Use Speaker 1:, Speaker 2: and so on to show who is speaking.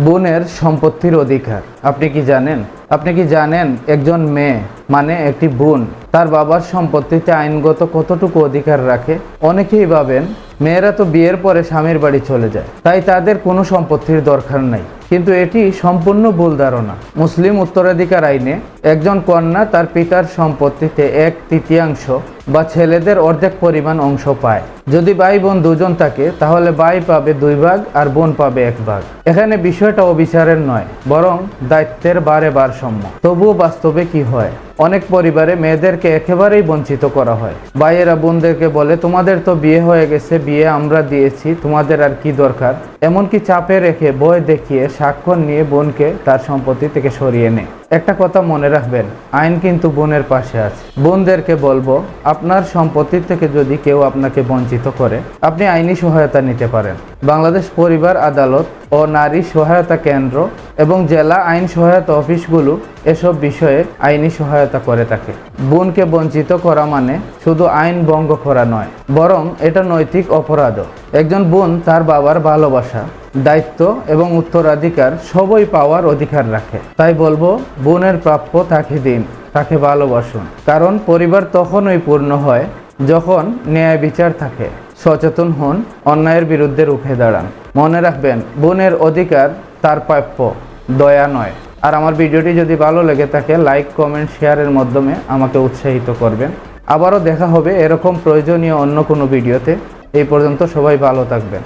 Speaker 1: বোনের সম্পত্তির অধিকার আপনি কি জানেন একজন মেয়ে মানে একটি বোন তার বাবার সম্পত্তিতে আইনগত কতটুকু অধিকার রাখে? অনেকেই ভাবেন মেয়েরা তো বিয়ের পরে স্বামীর বাড়ি চলে যায়, তাই তাদের কোনো সম্পত্তির দরকার নাই, কিন্তু এটি সম্পূর্ণ ভুল ধারণা। মুসলিম উত্তরাধিকার আইনে একজন কন্যা তার পিতার সম্পত্তিতে 1/3 বা ছেলেদের অর্ধেক পরিমাণ অংশ পায়। যদি ভাই বোন দুজন থাকে তাহলে ভাই পাবে 2 ভাগ আর বোন পাবে 1 ভাগ। এখানে বিষয়টা অবিচারের নয়, বরং দায়িত্বের বারে ভারসাম্য। তবুও বাস্তবে কি হয়? অনেক পরিবারে মেয়েদেরকে একেবারেই বঞ্চিত করা হয়। ভাইয়েরা বোনদেরকে বলে, তোমাদের তো বিয়ে হয়ে গেছে, বিয়ে আমরা দিয়েছি, তোমাদের আর কি দরকার। এমনকি চাপে রেখে ভয় দেখিয়ে স্বাক্ষর নিয়ে বোনকে তার সম্পত্তি থেকে সরিয়ে নেয়। একটা কথা মনে রাখবেন, আইন কিন্তু বোনের পাশে আছে। বোনদেরকে বলবো, আপনার সম্পত্তি থেকে যদি কেউ আপনাকে বঞ্চিত করে, আপনি আইনি সহায়তা নিতে পারেন। বাংলাদেশ পরিবার আদালত ও নারী সহায়তা কেন্দ্র এবং জেলা আইন সহায়তা অফিসগুলো এসব বিষয়ে আইনি সহায়তা করে থাকে। বোনকে বঞ্চিত করা মানে শুধু আইন ভঙ্গ করা নয়, বরং এটা নৈতিক অপরাধও। একজন বোন তার বাবার ভালোবাসা, দায়িত্ব এবং উত্তরাধিকার সবই পাওয়ার অধিকার রাখে। তাই বলবো, বোনের প্রাপ্য তাকে দিন, তাকে ভালোবাসুন। কারণ পরিবার তখনই পূর্ণ হয় যখন ন্যায় বিচার থাকে। সচেতন হন, অন্যায়ের বিরুদ্ধে রুখে দাঁড়ান। মনে রাখবেন, বোনের অধিকার তার প্রাপ্য, দয়া নয়। আর আমার ভিডিওটি যদি ভালো লেগে থাকে, লাইক, কমেন্ট, শেয়ারের মাধ্যমে আমাকে উৎসাহিত করবেন। আবারও দেখা হবে এরকম প্রয়োজনীয় অন্য কোনো ভিডিওতে। এই পর্যন্ত সবাই ভালো থাকবেন।